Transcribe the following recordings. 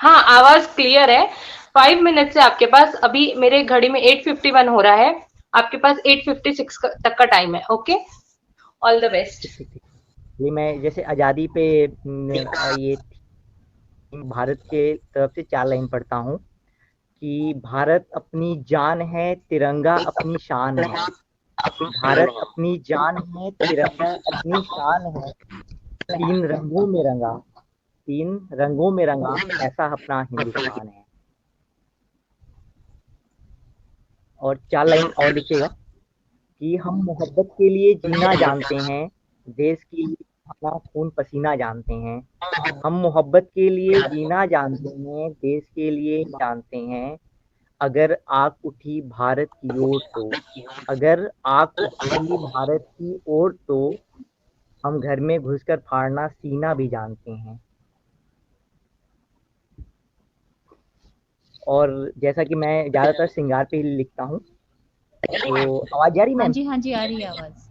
हाँ, आवाज क्लियर है। 5 मिनट से आपके पास, अभी मेरे घड़ी में 8:51 हो रहा है, आपके पास 8:56 तक का टाइम है। Okay, all the best. ठीक ठीक ठीक। ये मैं जैसे आज़ादी पे ये भारत के तरफ से 4 लाइन पढ़ता हूँ कि भारत अपनी जान है, तिरंगा अपनी शान है। भारत अपनी जान है, तिरंगा अपनी शान है। तीन रंगों में रंगा, तीन रंगों में रंगा, ऐसा अपना हिंदुस्तान है। और 4 लाइन और लिखिएगा कि हम मोहब्बत के लिए जीना जानते हैं, देश के लिए अपना खून पसीना जानते हैं। हम मोहब्बत के लिए जीना जानते हैं, देश के लिए जानते हैं। अगर आग उठी भारत की ओर तो, अगर आग उठी भारत की ओर तो, हम घर में घुसकर फाड़ना सीना भी जानते हैं। और जैसा कि मैं ज़्यादातर श्रृंगार पे ही लिखता हूँ, तो आवाज़ जा रही हाँ मैम? जी, हाँ जी, आ रही है आवाज़।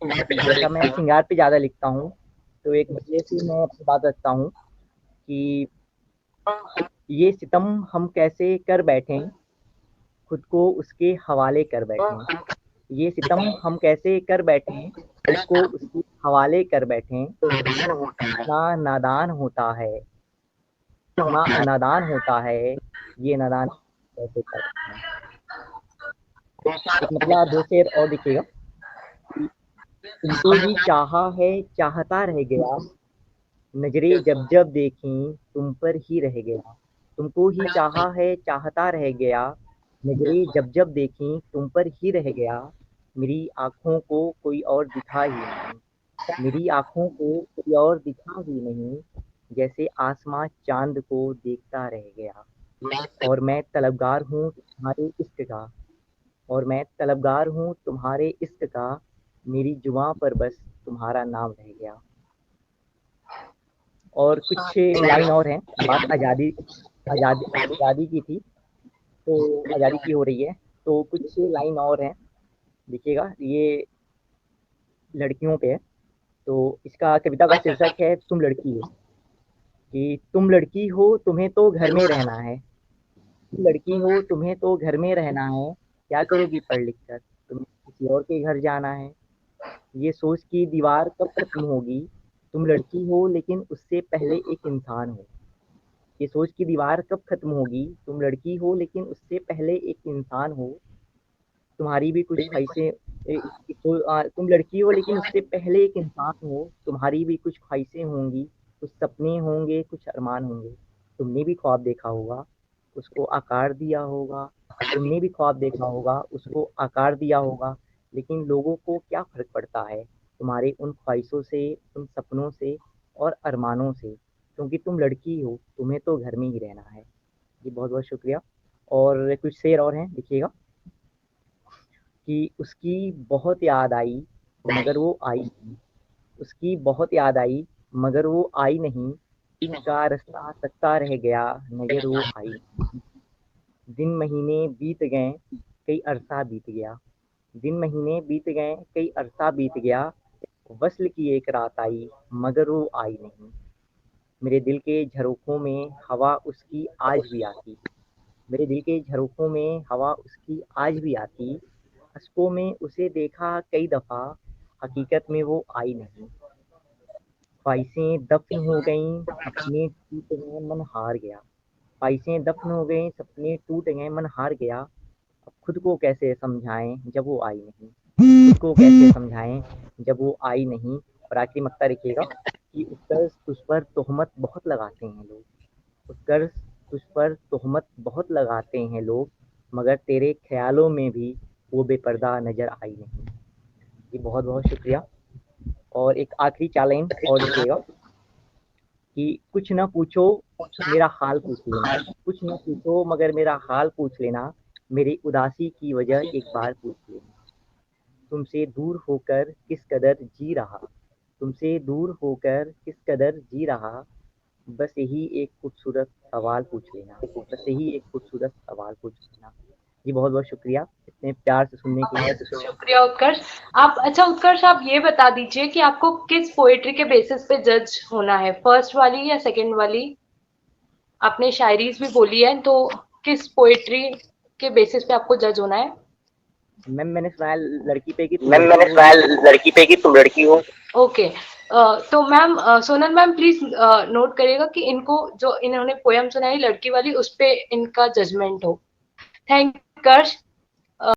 जैसा मैं श्रृंगार पे ज़्यादा लिखता हूँ, तो एक वजह से मैं अपनी बात रखता हूँ कि ये सितम हम कैसे कर बैठें, खुद को उसके हवाले कर बैठें। ये सितम हम कैसे कर बैठें, खुद को उसके हवाले कर बैठें। इतना नादान होता है, इतना नादान होता है, ये नादान कैसे कर बैठें। एक मतलब 2 शेर और देखिएगा कि तुमको ही चाहा है, चाहता रह गया, नजरें जब जब देखी तुम पर ही रह गया। तुमको ही चाहा है, चाहता रह गया, नजरें जब जब देखी तुम पर ही रह गया। मेरी आंखों को कोई और दिखा ही नहीं, मेरी आंखों को कोई और दिखा ही नहीं, जैसे आसमां चांद को देखता रह गया। और मैं तलबगार हूँ तुम्हारे इश्क का, और मैं तलबगार हूँ तुम्हारे इश्क का, मेरी जुबां पर बस तुम्हारा नाम रह गया। और कुछ लाइन और हैं। बात आज़ादी आज़ादी आज़ादी की थी, तो आज़ादी की हो रही है, तो कुछ लाइन और हैं। देखिएगा, ये लड़कियों पे है। तो इसका कविता का शीर्षक है तुम लड़की हो। कि तुम लड़की हो, तुम्हें तो घर में रहना है। तुम लड़की हो, तुम्हें तो घर में रहना है। क्या करोगी पढ़ लिख कर, तुम्हें किसी और के घर जाना है। ये सोच की दीवार कब खत्म होगी, तुम लड़की हो लेकिन उससे पहले एक इंसान हो। ये सोच की दीवार कब खत्म होगी, तुम लड़की हो लेकिन उससे पहले एक इंसान हो। तुम्हारी भी कुछ ख्वाहिशें तुम लड़की हो लेकिन उससे पहले एक इंसान हो। तुम्हारी भी कुछ ख्वाहिशें होंगी, कुछ सपने होंगे, कुछ अरमान होंगे। तुमने भी ख्वाब देखा होगा, उसको आकार दिया होगा। तुमने भी ख्वाब देखा होगा, उसको आकार दिया होगा। लेकिन लोगों को क्या फ़र्क पड़ता है तुम्हारे उन ख्वाहिशों से, उन सपनों से और अरमानों से, क्योंकि तुम लड़की हो, तुम्हें तो घर में ही रहना है। जी, बहुत-बहुत शुक्रिया। और कुछ शेर और हैं, देखिएगा कि उसकी बहुत याद आई, मगर वो आई नहीं। उसकी बहुत याद आई, मगर वो आई नहीं। उसका रास्ता तकता रह गया, मगर वो आई नहीं। दिन महीने बीत गए, कई अरसा बीत गया। दिन महीने बीत गए, कई अरसा बीत गया। वस्ल की एक रात आई, मगर वो आई नहीं। मेरे दिल के झरोखों में हवा उसकी आज भी आती, मेरे दिल के झरोखों में हवा उसकी आज भी आती। अशकों में उसे देखा कई दफ़ा, हकीकत में वो आई नहीं। ख्वाहिशें दफन हो गईं, सपने टूट गए, मन हार गया। ख्वाहिशें दफन हो गईं, सपने टूट गए, मन हार गया। अब खुद को कैसे समझाएं जब वो आई नहीं, खुद को कैसे समझाएं जब वो आई नहीं। और आखिरी मक्ता लिखिएगा कि उत्कर्ष तुझ पर तोहमत बहुत लगाते हैं लोग, उत्कर्ष तुझ पर तोहमत बहुत लगाते हैं लोग, मगर तेरे ख्यालों में भी वो बेपर्दा नजर आई नहीं। जी, बहुत बहुत शुक्रिया। और एक आखिरी 4 लाइन और लिखिएगा कि कुछ न पूछो, मेरा हाल पूछ लेना। कुछ न पूछो मगर मेरा हाल पूछ लेना, मेरी उदासी की वजह एक बार पूछ लेना। तुमसे दूर होकर किस कदर जी रहा, तुमसे दूर होकर किस कदर जी रहा, बस यही एक खूबसूरत सवाल पूछ लेना, बस यही एक खूबसूरत सवाल पूछ लेना। जी बहुत बहुत शुक्रिया इतने प्यार से सुनने के लिए। शुक्रिया उत्कर्ष। आप अच्छा उत्कर्ष आप ये बता दीजिए कि आपको किस पोएट्री के बेसिस पे जज होना है, फर्स्ट वाली या सेकंड वाली? आपने शायरीज भी बोली है, तो किस पोएट्री के बेसिस पे आपको जज होना है? मैम मैंने सुना है लड़की पे कि तुम मैम लड़की मैंने हो। सुना है लड़की पे कि तुम लड़की हो। ओके। तो ma'am Sonal ma'am please note करिएगा कि इनको जो इन्होंने पोयम सुनाई लड़की वाली उस पे इनका जजमेंट हो। Thank you Utkarsh.